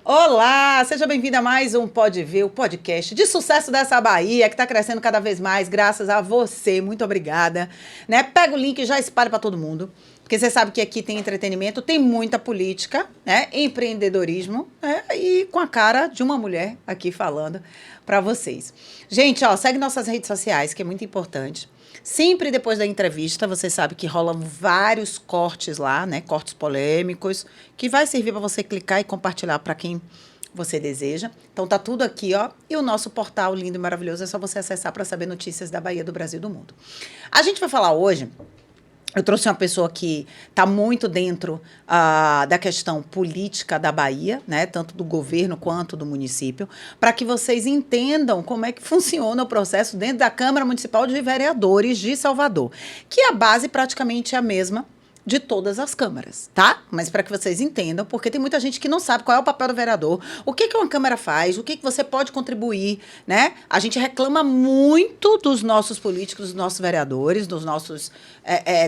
Olá, seja bem-vindo a mais um Pode Ver, o podcast de sucesso dessa Bahia, que está crescendo cada vez mais, graças a você. Muito obrigada. Né? Pega o link e já espalha para todo mundo, porque você sabe que aqui tem entretenimento, tem muita política, né? Empreendedorismo, né? E com a cara de uma mulher aqui falando para vocês. Gente, ó, segue nossas redes sociais, que é muito importante. Sempre depois da entrevista, você sabe que rolam vários cortes lá, né? Cortes polêmicos, que vai servir para você clicar e compartilhar para quem você deseja. Então tá tudo aqui, ó. E o nosso portal lindo e maravilhoso é só você acessar para saber notícias da Bahia, do Brasil e do mundo. A gente vai falar hoje. Eu trouxe uma pessoa que está muito dentro da questão política da Bahia, né, tanto do governo quanto do município, para que vocês entendam como é que funciona o processo dentro da Câmara Municipal de Vereadores de Salvador, que a base praticamente é a mesma de todas as câmaras, tá? Mas para que vocês entendam, porque tem muita gente que não sabe qual é o papel do vereador, o que uma câmara faz, o que você pode contribuir, né? A gente reclama muito dos nossos políticos, dos nossos vereadores, dos nossos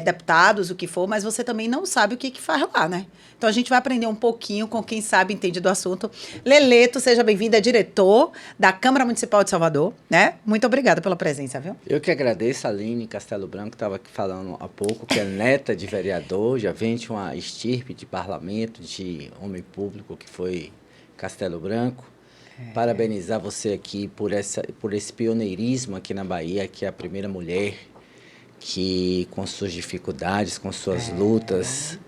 deputados, o que for, mas você também não sabe o que faz lá, né? Então a gente vai aprender um pouquinho com quem sabe, entende do assunto. Leleto, seja bem-vindo, é diretor da Câmara Municipal de Salvador, né? Muito obrigada pela presença, viu? Eu que agradeço a Aline Castelo Branco, que estava aqui falando há pouco, que é neta de vereador, já vem de uma estirpe de parlamento, de homem público, que foi Castelo Branco. Parabenizar você aqui por esse pioneirismo aqui na Bahia, que é a primeira mulher que, com suas dificuldades, com suas lutas,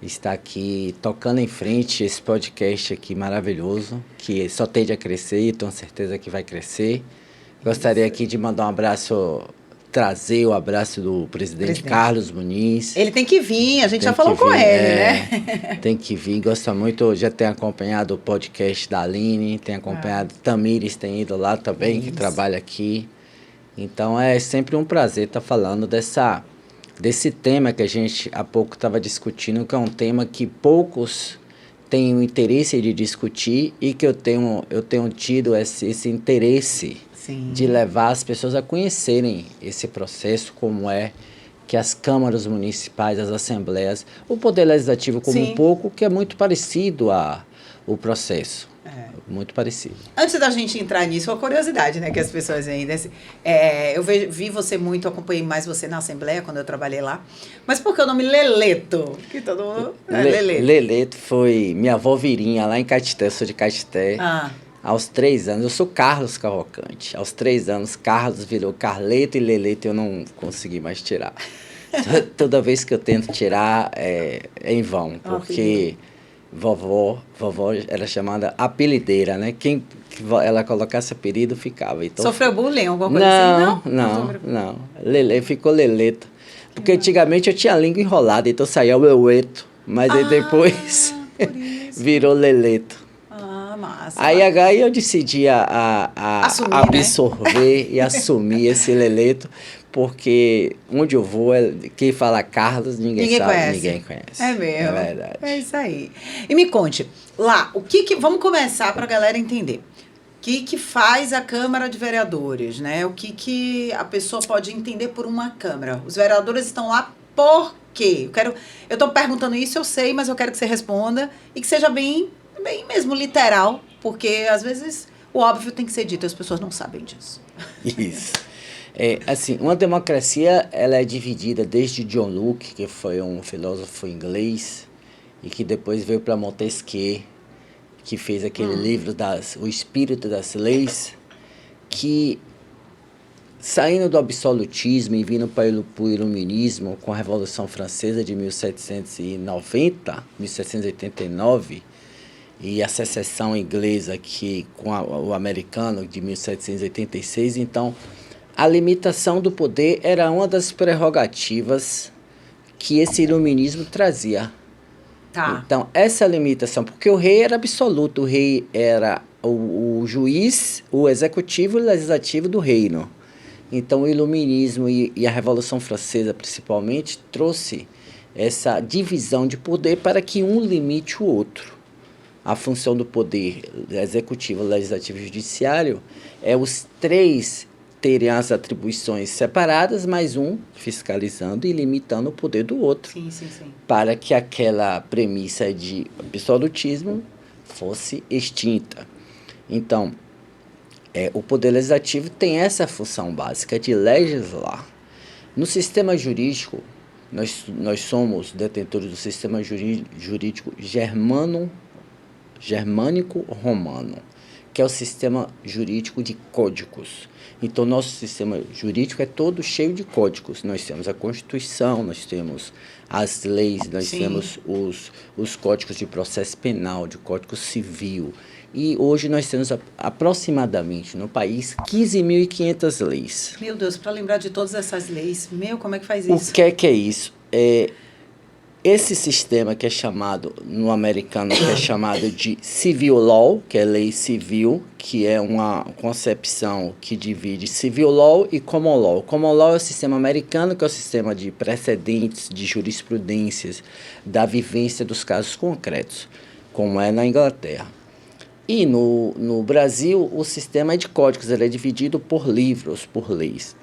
está aqui tocando em frente esse podcast aqui maravilhoso, que só tende a crescer e tenho certeza que vai crescer. Gostaria aqui de mandar um abraço, trazer o abraço do presidente Carlos Muniz. Ele tem que vir, a gente já falou com ele, né? Tem que vir, gosta muito, já tem acompanhado o podcast da Aline, tem acompanhado, Tamires tem ido lá também, que trabalha aqui. Então é sempre um prazer estar falando desse tema que a gente há pouco estava discutindo, que é um tema que poucos têm o interesse de discutir e que eu tenho tido esse interesse de levar as pessoas a conhecerem esse processo, como é que as câmaras municipais, as assembleias, o Poder Legislativo como um pouco, que é muito parecido ao processo. Muito parecido. Antes da gente entrar nisso, uma curiosidade, né, que as pessoas ainda... eu vi você muito, acompanhei mais você na Assembleia, quando eu trabalhei lá. Mas por que o nome Leleto? Que todo mundo... Leleto. Leleto foi minha avó Virinha, lá em Caeté, eu sou de Caeté. Aos 3 anos, eu sou Carlos Cavalcante. Aos 3 anos, Carlos virou Carleto e Leleto eu não consegui mais tirar. Toda vez que eu tento tirar, é em vão, porque... Vovó era chamada apelideira, né? Quem ela colocasse apelido ficava. Então, sofreu bullying, alguma coisa assim? Não. Ficou Leleto. Porque antigamente eu tinha a língua enrolada, então saía o Leleto. Mas aí depois virou Leleto. Massa. Aí eu decidi absorver, né? E assumir esse Leleto. Porque onde eu vou, quem fala Carlos, ninguém sabe, ninguém conhece. É mesmo. É verdade. É isso aí. E me conte, lá, vamos começar para a galera entender. O que faz a Câmara de Vereadores, né? O que a pessoa pode entender por uma Câmara? Os vereadores estão lá por quê? Eu estou perguntando isso, eu sei, mas eu quero que você responda e que seja bem mesmo literal, porque às vezes o óbvio tem que ser dito, as pessoas não sabem disso. Isso. Assim, uma democracia, ela é dividida desde John Locke, que foi um filósofo inglês, e que depois veio para Montesquieu, que fez aquele livro O Espírito das Leis, que, saindo do absolutismo e vindo para o iluminismo, com a Revolução Francesa de 1789, e a secessão inglesa aqui com o americano de 1786, então... A limitação do poder era uma das prerrogativas que esse iluminismo trazia. Então, essa limitação, porque o rei era absoluto, o rei era o juiz, o executivo e o legislativo do reino. Então, o iluminismo e a Revolução Francesa, principalmente, trouxe essa divisão de poder para que um limite o outro. A função do poder executivo, legislativo e judiciário é os três terem as atribuições separadas, mas um fiscalizando e limitando o poder do outro. Sim. Para que aquela premissa de absolutismo fosse extinta. Então, o Poder Legislativo tem essa função básica de legislar. No sistema jurídico, nós somos detentores do sistema jurídico germânico-romano, que é o sistema jurídico de códigos. Então, nosso sistema jurídico é todo cheio de códigos. Nós temos a Constituição, nós temos as leis, nós temos os códigos de processo penal, de código civil. E hoje nós temos aproximadamente no país 15.500 leis. Meu Deus, para lembrar de todas essas leis, como é que faz isso? O que é isso? Esse sistema que é chamado, no americano, que é chamado de civil law, que é lei civil, que é uma concepção que divide civil law e common law. Common law é o sistema americano, que é o sistema de precedentes, de jurisprudências, da vivência dos casos concretos, como é na Inglaterra. E no Brasil, o sistema é de códigos, ele é dividido por livros, por leis.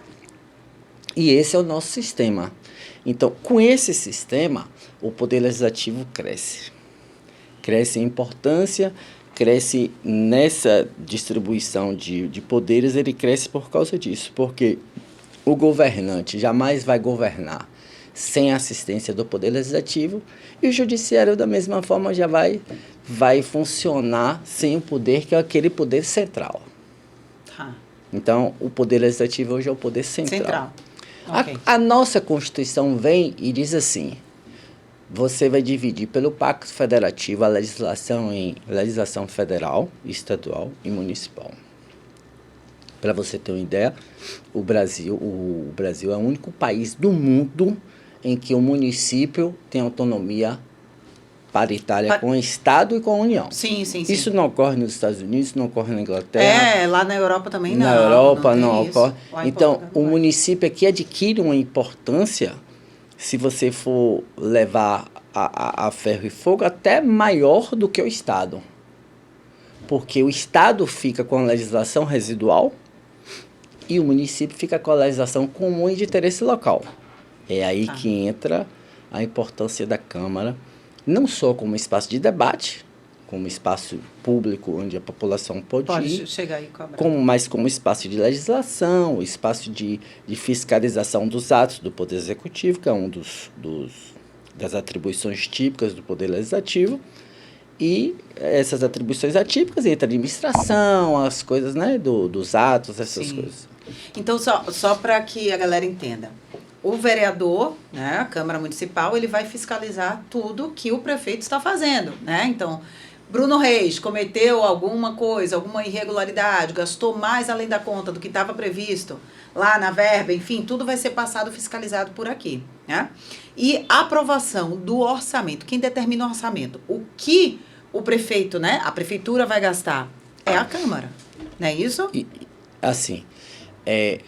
E esse é o nosso sistema. Então, com esse sistema, o Poder Legislativo cresce. Cresce em importância, cresce nessa distribuição de poderes, ele cresce por causa disso, porque o governante jamais vai governar sem a assistência do Poder Legislativo e o Judiciário, da mesma forma, já vai funcionar sem o poder, que é aquele poder central. Então, o Poder Legislativo hoje é o poder central. Okay. A nossa Constituição vem e diz assim: você vai dividir pelo Pacto Federativo a legislação em legislação federal, estadual e municipal. Para você ter uma ideia, o Brasil é o único país do mundo em que o município tem autonomia paritária com o Estado e com a União. Sim. Isso não ocorre nos Estados Unidos, não ocorre na Inglaterra. Lá na Europa também não. Na Europa não ocorre. Então, o município município aqui adquire uma importância, se você for levar a ferro e fogo, até maior do que o Estado. Porque o Estado fica com a legislação residual e o município fica com a legislação comum e de interesse local. É aí que entra a importância da Câmara, não só como espaço de debate, como espaço público onde a população pode ir, chegar e cobrar, mas como espaço de legislação, espaço de fiscalização dos atos do Poder Executivo, que é um das atribuições típicas do Poder Legislativo, e essas atribuições atípicas entre a administração, as coisas, né, dos atos, essas coisas. Então, só para que a galera entenda, o vereador, né, a Câmara Municipal, ele vai fiscalizar tudo que o prefeito está fazendo, né? Então, Bruno Reis cometeu alguma coisa, alguma irregularidade, gastou mais além da conta do que estava previsto lá na verba, enfim, tudo vai ser passado fiscalizado por aqui, né? E a aprovação do orçamento, quem determina o orçamento, o que o prefeito, né, a prefeitura vai gastar, é a Câmara, não é isso? Assim,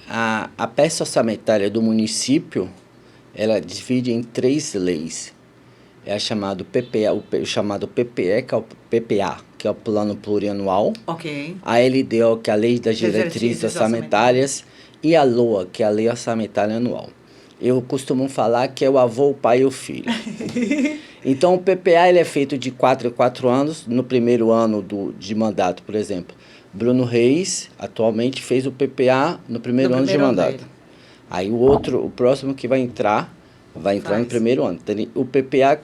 a peça orçamentária do município, ela divide em 3 leis. É a chamado PPA, o chamado PPE, que é o PPA, que é o Plano Plurianual. Ok. A LDO, que é a Lei das Diretrizes Orçamentárias, e a LOA, que é a Lei Orçamentária Anual. Eu costumo falar que é o avô, o pai e o filho. Então, o PPA ele é feito de 4 em 4 anos. No primeiro ano de mandato, por exemplo, Bruno Reis, atualmente, fez o PPA no primeiro ano de mandato. Aí o próximo que vai entrar no primeiro ano. Então, o PPA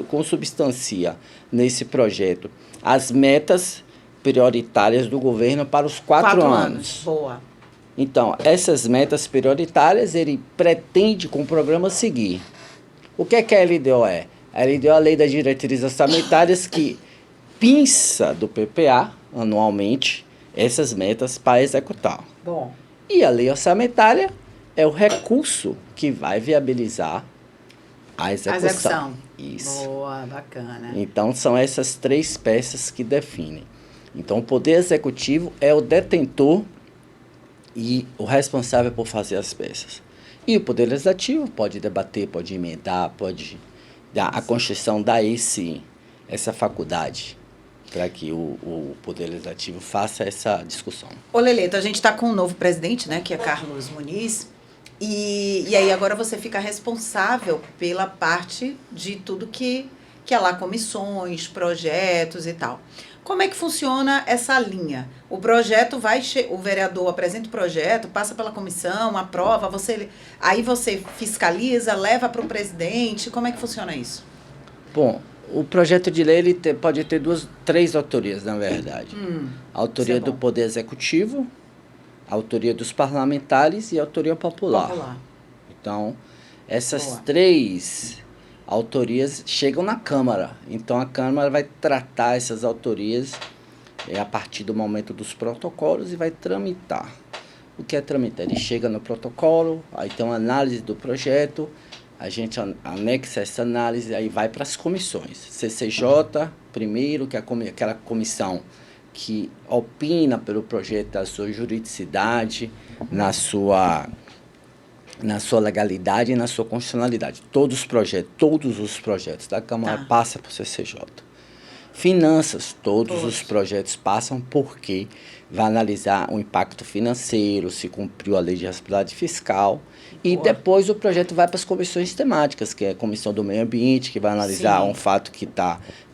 consubstancia nesse projeto as metas prioritárias do governo para os 4 anos. Boa. Então, essas metas prioritárias, ele pretende, com o programa, seguir. O que a LDO é? A LDO é a Lei das Diretrizes Orçamentárias, que pinça do PPA, anualmente, essas metas para executar. Bom. E a lei orçamentária é o recurso que vai viabilizar a execução. Isso. Boa, bacana. Então, são essas 3 peças que definem. Então, o Poder Executivo é o detentor e o responsável por fazer as peças. E o Poder Legislativo pode debater, pode emendar, a Constituição dá essa faculdade para que o Poder Legislativo faça essa discussão. Ô, Leleto, a gente está com um novo presidente, né, que é Carlos Muniz, e aí agora você fica responsável pela parte de tudo que que é lá comissões, projetos e tal. Como é que funciona essa linha? O projeto o vereador apresenta o projeto, passa pela comissão, aprova, aí você fiscaliza, leva para o presidente. Como é que funciona isso? Bom, o projeto de lei ele pode ter três autorias, na verdade. A autoria do Poder Executivo, a autoria dos parlamentares e a autoria popular. Então, essas três autorias chegam na Câmara. Então, a Câmara vai tratar essas autorias a partir do momento dos protocolos e vai tramitar. O que é tramitar? Ele chega no protocolo, aí tem uma análise do projeto, a gente anexa essa análise, aí vai para as comissões. CCJ, primeiro, que é aquela comissão que opina pelo projeto da sua juridicidade, na sua legalidade e na sua constitucionalidade. Todos os projetos da Câmara passam por CCJ. Finanças, todos os projetos passam porque vai analisar o impacto financeiro, se cumpriu a lei de responsabilidade fiscal. E depois o projeto vai para as comissões temáticas, que é a Comissão do Meio Ambiente, que vai analisar um fato que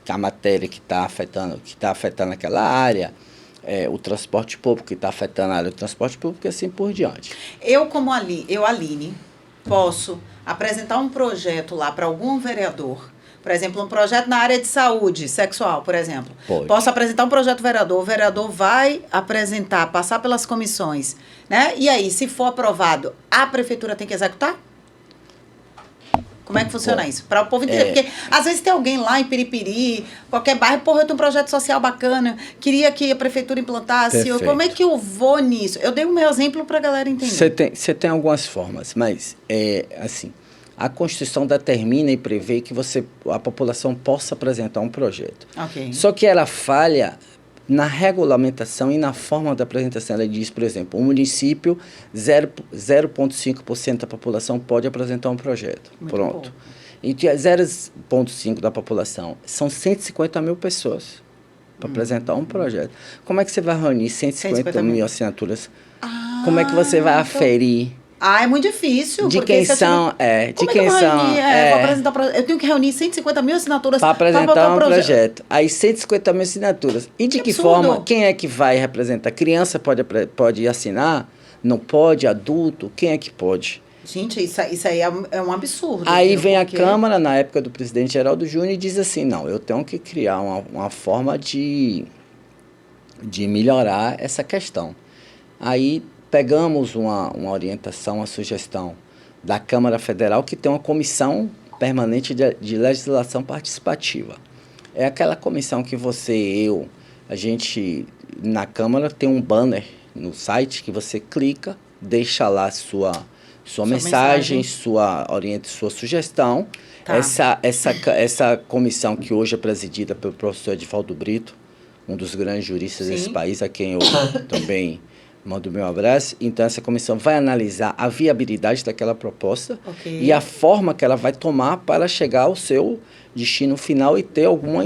a matéria que está afetando aquela área, o transporte público, que está afetando a área do transporte público e assim por diante. Aline, posso apresentar um projeto lá para algum vereador, por exemplo, um projeto na área de saúde sexual, por exemplo. Pode. Posso apresentar um projeto ao vereador, o vereador vai apresentar, passar pelas comissões, né? E aí, se for aprovado, a prefeitura tem que executar? Como é que funciona isso? Para o povo entender. Porque, às vezes, tem alguém lá em Piripiri, qualquer bairro, eu tenho um projeto social bacana, queria que a prefeitura implantasse. Como é que eu vou nisso? Eu dei o meu exemplo para a galera entender. Você tem algumas formas, mas, assim, a Constituição determina e prevê que a população possa apresentar um projeto. Okay. Só que ela falha na regulamentação e na forma da apresentação. Ela diz, por exemplo, um município, 0,5% da população pode apresentar um projeto. Muito Pronto. bom. E 0,5% da população são 150 mil pessoas para apresentar um projeto. Como é que você vai reunir 150 mil assinaturas? Como é que você vai aferir? É muito difícil. De quem são, de quem são. Vou apresentar, eu tenho que reunir 150 mil assinaturas para apresentar um projeto. Aí 150 mil assinaturas. E de que forma, quem é que vai representar? Criança pode assinar? Não pode? Adulto? Quem é que pode? Gente, isso aí é um absurdo. Aí vem a Câmara, na época do presidente Geraldo Júnior, e diz assim, não, eu tenho que criar uma forma de melhorar essa questão. Aí pegamos uma orientação, uma sugestão da Câmara Federal, que tem uma comissão permanente de legislação participativa. É aquela comissão que a gente, na Câmara, tem um banner no site que você clica, deixa lá sua mensagem, sua sugestão. Essa comissão, que hoje é presidida pelo professor Edivaldo Brito, um dos grandes juristas desse país, a quem eu também mando o meu abraço. Então, essa comissão vai analisar a viabilidade daquela proposta e a forma que ela vai tomar para chegar ao seu destino final e ter alguma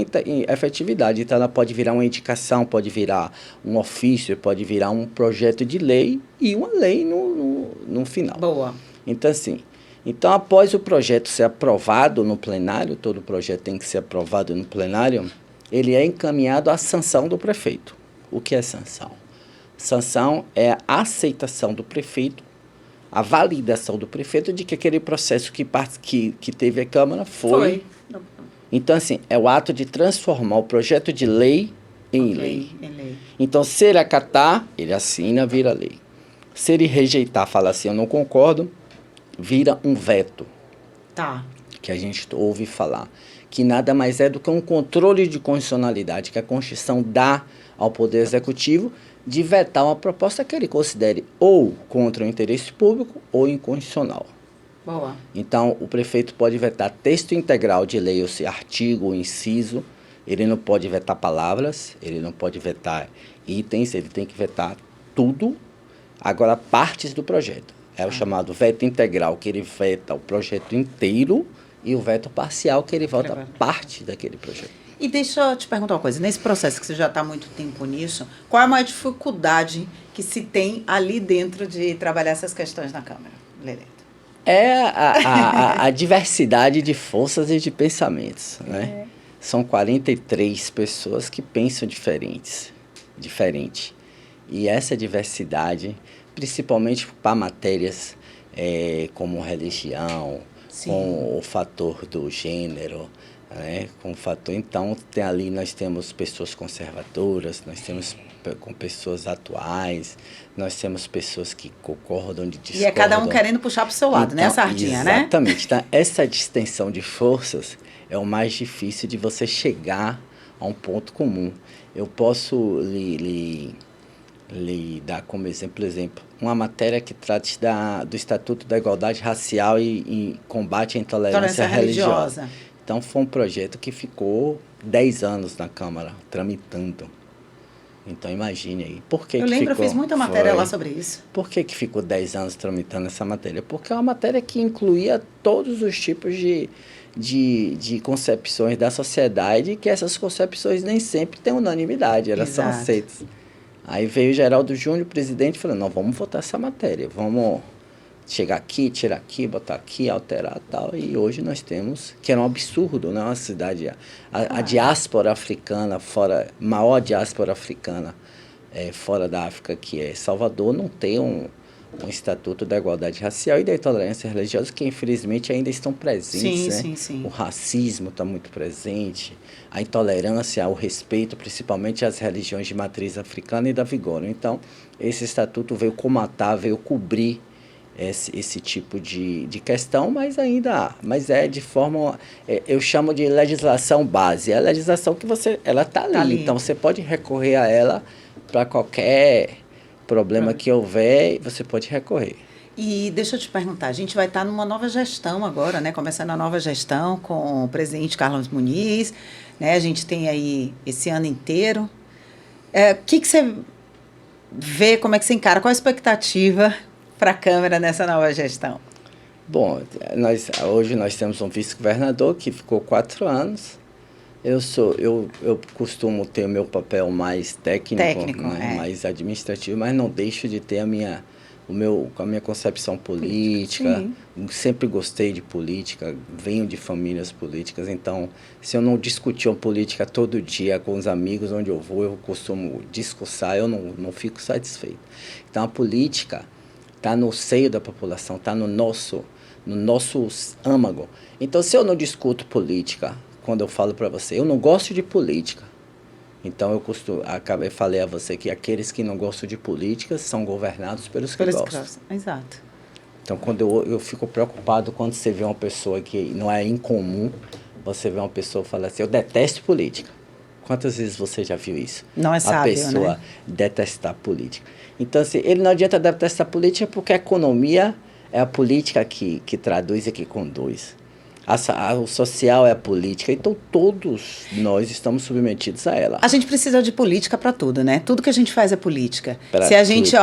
efetividade. Então, ela pode virar uma indicação, pode virar um ofício, pode virar um projeto de lei e uma lei no final. Boa. Então, assim, após o projeto ser aprovado no plenário, todo projeto tem que ser aprovado no plenário, ele é encaminhado à sanção do prefeito. O que é sanção? Sanção é a aceitação do prefeito, a validação do prefeito de que aquele processo que teve a Câmara foi. Então, assim, é o ato de transformar o projeto de lei em lei. Então, se ele acatar, ele assina, vira lei. Se ele rejeitar, fala assim, eu não concordo, vira um veto. Que a gente ouve falar. Que nada mais é do que um controle de constitucionalidade que a Constituição dá ao Poder Executivo de vetar uma proposta que ele considere ou contra o interesse público ou inconstitucional. Boa. Então, o prefeito pode vetar texto integral de lei, ou seja, artigo ou inciso, ele não pode vetar palavras, ele não pode vetar itens, ele tem que vetar tudo, agora partes do projeto. É o chamado veto integral, que ele veta o projeto inteiro, e o veto parcial, que ele vota parte daquele projeto. E deixa eu te perguntar uma coisa. Nesse processo que você já está há muito tempo nisso, qual é a maior dificuldade que se tem ali dentro de trabalhar essas questões na Câmara, Leleto? É a diversidade de forças e de pensamentos, né? são 43 pessoas que pensam diferente. E essa diversidade, principalmente para matérias como religião, Sim. com o fator do gênero, né? Com o fator, então, nós temos pessoas conservadoras, nós temos com pessoas atuais, nós temos pessoas que concordam de discordam. E é cada um querendo puxar para o seu lado, então, né? A sardinha, né? Exatamente. Então, essa distensão de forças é o mais difícil de você chegar a um ponto comum. Eu posso lhe dar como exemplo uma matéria que trate do Estatuto da Igualdade Racial e combate à intolerância religiosa. Então, foi um projeto que ficou 10 anos na Câmara, tramitando. Então, imagine aí. Por que eu fiz muita matéria lá sobre isso. Por que ficou 10 anos tramitando essa matéria? Porque é uma matéria que incluía todos os tipos de concepções da sociedade, que essas concepções nem sempre têm unanimidade, elas são aceitas. Aí veio o Geraldo Júnior, presidente, falando, não, vamos votar essa matéria, vamos chegar aqui, tirar aqui, botar aqui, alterar e tal. E hoje nós temos, que era um absurdo, né? Uma cidade, a diáspora africana, maior diáspora africana fora da África, que é Salvador, não tem um estatuto da igualdade racial e da intolerância religiosa, que infelizmente ainda estão presentes. Sim, né? sim. O racismo está muito presente, a intolerância, o respeito, principalmente às religiões de matriz africana e da vigor. Então, esse estatuto veio comatar, veio cobrir esse tipo de questão, mas é de forma, eu chamo de legislação base, é a legislação que ela está ali, então você pode recorrer a ela para qualquer problema que houver, você pode recorrer. E deixa eu te perguntar, a gente vai estar numa nova gestão agora, né? Começando a nova gestão com o presidente Carlos Muniz, né? A gente tem aí esse ano inteiro. O que você vê, como é que você encara, qual a expectativa para a Câmara nessa nova gestão? Bom, hoje nós temos um vice-governador que ficou 4 anos. Eu costumo ter o meu papel mais técnico, né? Mais administrativo, mas não deixo de ter a minha concepção política. Sim. Sempre gostei de política, venho de famílias políticas, então se eu não discutir uma política todo dia com os amigos onde eu vou, eu costumo discursar, eu não fico satisfeito. Então a política está no seio da população, está no nosso âmago. Então se eu não discuto política, quando eu falo para você, eu não gosto de política. Então, eu falei a você que aqueles que não gostam de política são governados pelos que gostam. Exato. Então, quando eu fico preocupado quando você vê uma pessoa que não é incomum, você vê uma pessoa falar assim, eu detesto política. Quantas vezes você já viu isso? Não é sábio, a pessoa detestar política. Então, assim, ele não adianta detestar política porque a economia é a política que traduz e que conduz. O social é a política, então todos nós estamos submetidos a ela. A gente precisa de política para tudo, né? Tudo que a gente faz é política. Se a gente,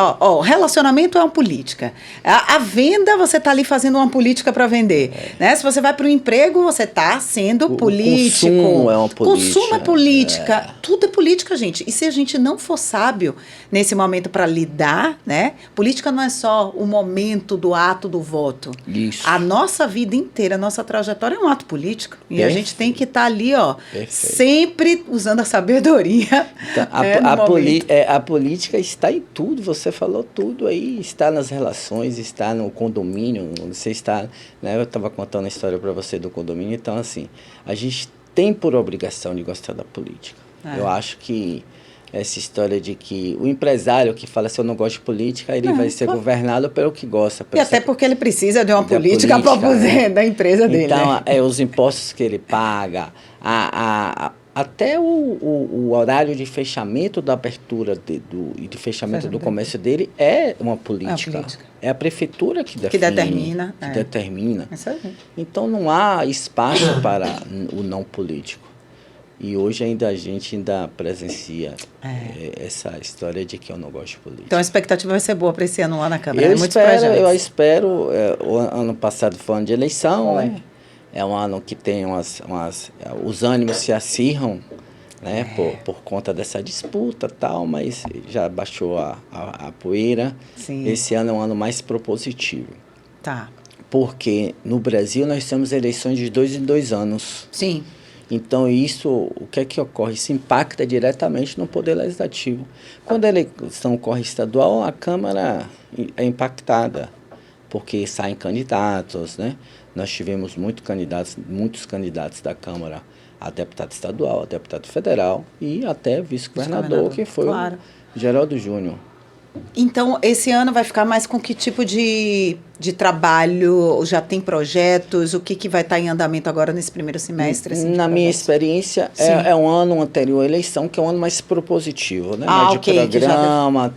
relacionamento é uma política. A venda, você está ali fazendo uma política para vender. Né? Se você vai para o emprego, você está sendo político. O consumo é uma política. Consumo é política. Tudo é política, gente. E se a gente não for sábio nesse momento para lidar, né? Política não é só o momento do ato do voto. Isso. A nossa vida inteira, a nossa trajetória é um ato político. E a gente tem que estar ali, sempre usando a sabedoria. Então, a política está em tudo, você falou tudo aí, está nas relações, está no condomínio, você está, né, eu estava contando a história para você do condomínio, então assim, a gente tem por obrigação de gostar da política. Eu acho que essa história de que o empresário que fala assim, eu não gosto de política, ele vai ser governado pelo que gosta. E até porque ele precisa de uma política para aposentar da empresa dele. Então, os impostos que ele paga, até o horário de fechamento da abertura e de fechamento do comércio dele é uma política. É a prefeitura que determina. Isso aí. Então, não há espaço para o não político. E hoje a gente ainda presencia essa história de que eu não gosto de política. Então a expectativa vai ser boa para esse ano lá na Câmara. Eu espero. O ano passado foi um ano de eleição, né? É um ano que tem os ânimos se acirram, né? Por conta dessa disputa e tal, mas já baixou a poeira. Sim. Esse ano é um ano mais propositivo. Tá. Porque no Brasil nós temos eleições de 2 em 2 anos. Sim. Então, isso, o que é que ocorre? Isso impacta diretamente no Poder Legislativo. Quando a eleição ocorre estadual, a Câmara é impactada, porque saem candidatos, né? Nós tivemos muitos candidatos da Câmara a deputado estadual, a deputado federal e até vice-governador, que foi claro. o Geraldo Júnior. Então, esse ano vai ficar mais com que tipo de trabalho? Já tem projetos? O que vai estar em andamento agora nesse primeiro semestre? Assim, Na minha experiência, é um ano anterior à eleição, que é um ano mais propositivo, né? Mais de programa,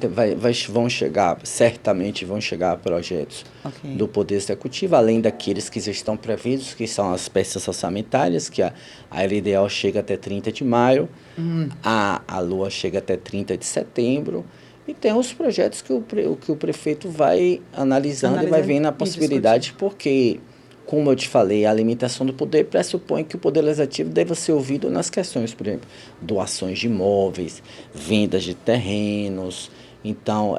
vão chegar, certamente vão chegar projetos do Poder Executivo, além daqueles que já estão previstos, que são as peças orçamentárias, que a LDO chega até 30 de maio, a LOA chega até 30 de setembro, e tem os projetos que o prefeito vai analisando e vai vendo a possibilidade, porque, como eu te falei, a limitação do poder pressupõe que o Poder Legislativo deva ser ouvido nas questões, por exemplo, doações de imóveis, vendas de terrenos, então,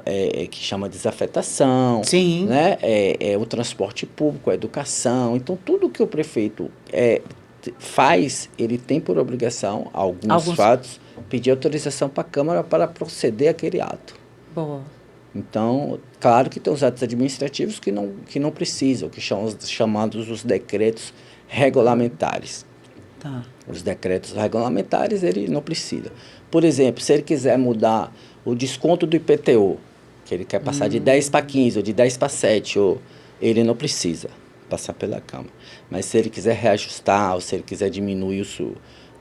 que chama desafetação, né? O transporte público, a educação. Então, tudo que o prefeito faz, ele tem por obrigação, alguns fatos, pedir autorização para a Câmara para proceder àquele ato. Boa. Então, claro que tem os atos administrativos que não precisam, que são os chamados os decretos regulamentares. Tá. Os decretos regulamentares, ele não precisa. Por exemplo, se ele quiser mudar o desconto do IPTU, que ele quer passar de 10 para 15, ou de 10 para 7, ele não precisa passar pela Câmara. Mas se ele quiser reajustar, ou se ele quiser diminuir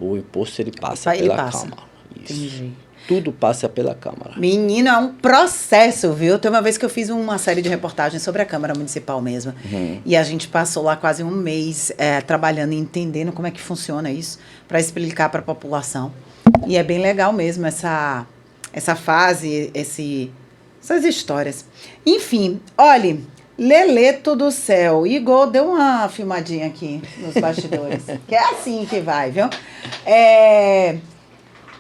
o imposto, ele passa pela Câmara. Isso. Entendi. Tudo passa pela Câmara. Menino, é um processo, viu? Tem uma vez que eu fiz uma série de reportagens sobre a Câmara Municipal mesmo. E a gente passou lá quase um mês trabalhando e entendendo como é que funciona isso, para explicar para a população. E é bem legal mesmo essa fase, essas histórias. Enfim, olhe, Leleto do céu. Igor deu uma filmadinha aqui nos bastidores. Que é assim que vai, viu?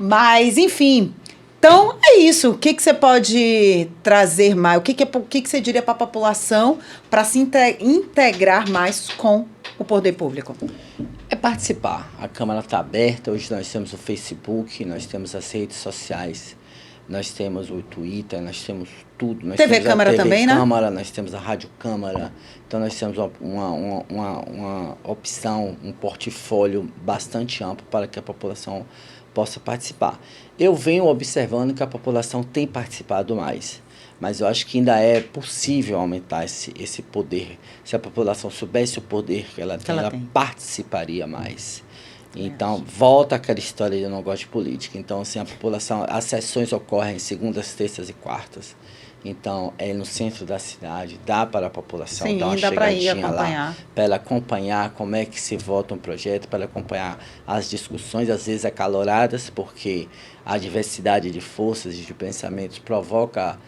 Mas, enfim, então é isso. O que você pode trazer mais? O que você diria para a população para se integrar mais com o poder público? É participar. A Câmara está aberta. Hoje nós temos o Facebook, nós temos as redes sociais, nós temos o Twitter, nós temos tudo. Nós TV temos Câmara também, né? Câmara, nós temos a Rádio Câmara. Então nós temos uma opção, um portfólio bastante amplo para que a população possa participar. Eu venho observando que a população tem participado mais, mas eu acho que ainda é possível aumentar esse poder. Se a população soubesse o poder que ela tem, participaria mais. Então, volta aquela história de eu não gosto de política. Então, assim, a população, as sessões ocorrem segundas, terças e quartas. Então, é no centro da cidade, dá para a população dar uma chegadinha lá, para ela acompanhar como é que se vota um projeto, para ela acompanhar as discussões, às vezes acaloradas, porque a diversidade de forças e de pensamentos provocam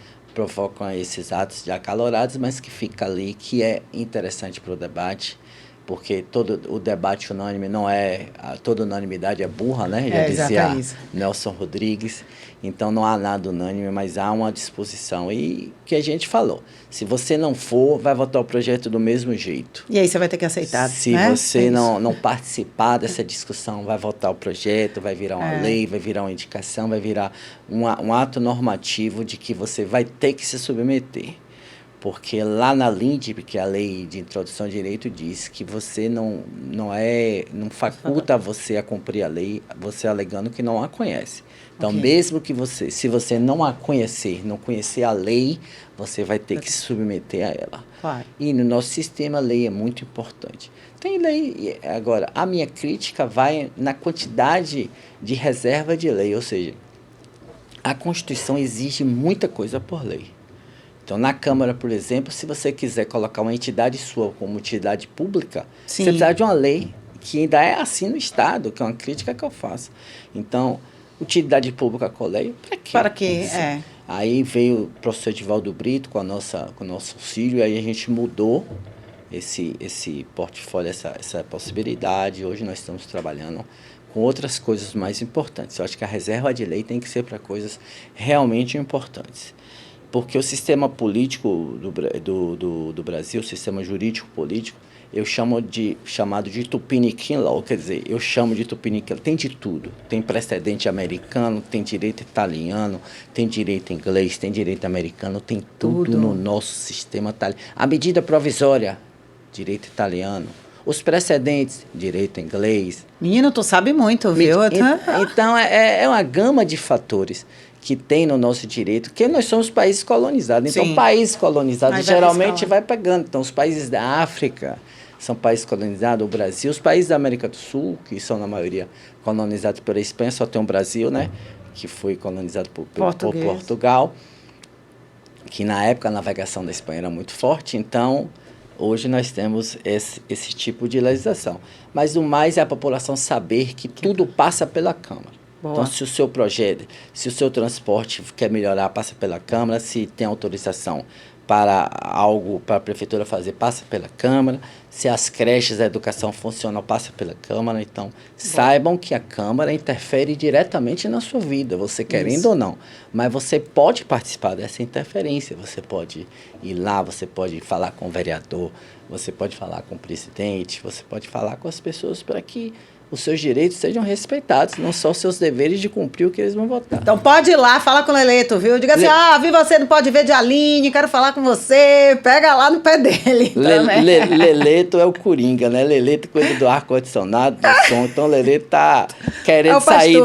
esses atos de acalorados, mas que fica ali, que é interessante para o debate, porque todo o debate unânime não é... Toda unanimidade é burra, né? Já dizia Nelson Rodrigues. Então, não há nada unânime, mas há uma disposição. E o que a gente falou, se você não for, vai votar o projeto do mesmo jeito. E aí você vai ter que aceitar, Se você não participar dessa discussão, vai votar o projeto, vai virar uma lei, vai virar uma indicação, vai virar um ato normativo de que você vai ter que se submeter. Porque lá na LINDB, que é a Lei de Introdução ao Direito, diz que você não faculta você a cumprir a lei, você alegando que não a conhece. Então, mesmo que se você não a conhecer, não conhecer a lei, você vai ter que se submeter a ela. Claro. E no nosso sistema, a lei é muito importante. Tem lei... Agora, a minha crítica vai na quantidade de reserva de lei, ou seja, a Constituição exige muita coisa por lei. Então, na Câmara, por exemplo, se você quiser colocar uma entidade sua como entidade pública, você precisa de uma lei, que ainda é assim no Estado, que é uma crítica que eu faço. Então, utilidade pública com lei, para quê? Para quê? Aí veio o professor Edivaldo Brito com o nosso auxílio, e aí a gente mudou esse portfólio, essa possibilidade. Hoje nós estamos trabalhando com outras coisas mais importantes. Eu acho que a reserva de lei tem que ser para coisas realmente importantes. Porque o sistema político do Brasil, o sistema jurídico político, eu chamado de Tupiniquim Law, quer dizer, eu chamo de Tupiniquim, tem de tudo. Tem precedente americano, tem direito italiano, tem direito inglês, tem direito americano, tem tudo no nosso sistema. A medida provisória, direito italiano. Os precedentes, direito inglês. Menino, tu sabe muito, viu? Então, é uma gama de fatores que tem no nosso direito, porque nós somos países colonizados. Então, Sim. países colonizados Aí geralmente vai pegando. Então, os países da África são países colonizados, o Brasil, os países da América do Sul, que são, na maioria, colonizados pela Espanha, só tem o Brasil, né? Que foi colonizado por Portugal, que na época a navegação da Espanha era muito forte, então hoje nós temos esse tipo de legislação. Mas o mais é a população saber que tudo passa pela Câmara. Boa. Então, se o seu projeto, se o seu transporte quer melhorar, passa pela Câmara, se tem autorização para algo para a Prefeitura fazer, passa pela Câmara, se as creches, a educação funcionam, passa pela Câmara. Então, saibam que a Câmara interfere diretamente na sua vida, você querendo ou não. Mas você pode participar dessa interferência, você pode ir lá, você pode falar com o vereador, você pode falar com o presidente, você pode falar com as pessoas para que os seus direitos sejam respeitados, não só os seus deveres de cumprir o que eles vão votar. Então pode ir lá, fala com o Leleto, viu? Diga assim, vi você no Pode Ver de Aline, quero falar com você, pega lá no pé dele. Leleto é o Coringa, né? Leleto cuida do ar-condicionado, do som, então Leleto tá querendo sair,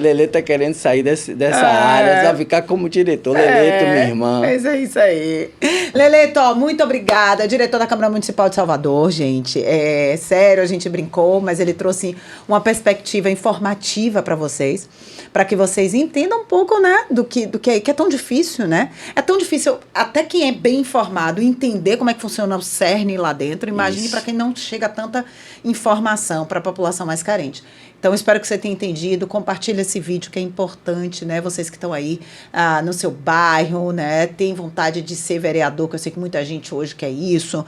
Leleto tá querendo sair dessa área, já ficar como diretor. Leleto, minha irmã. É isso aí. Leleto, muito obrigada, diretor da Câmara Municipal de Salvador, gente. É sério, a gente brincou, mas ele trouxe uma perspectiva informativa para vocês, para que vocês entendam um pouco, né, do que é tão difícil, né? É tão difícil, até quem é bem informado, entender como é que funciona o cerne lá dentro. Imagine para quem não chega a tanta informação para a população mais carente. Então, espero que você tenha entendido. Compartilha esse vídeo que é importante, né? Vocês que estão aí no seu bairro, né? Tem vontade de ser vereador, que eu sei que muita gente hoje quer isso.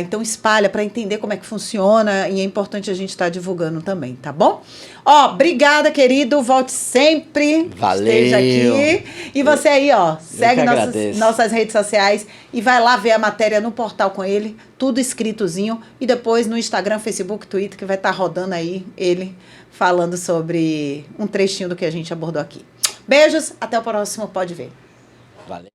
Então, espalha para entender como é que funciona e é importante a gente estar divulgando também, tá bom? Obrigada, querido. Volte sempre. Valeu. Esteja aqui. E você aí, segue nossas redes sociais e vai lá ver a matéria no portal com ele, tudo escritozinho, e depois no Instagram, Facebook, Twitter, que vai estar rodando aí ele falando sobre um trechinho do que a gente abordou aqui. Beijos, até o próximo Pode Ver. Valeu.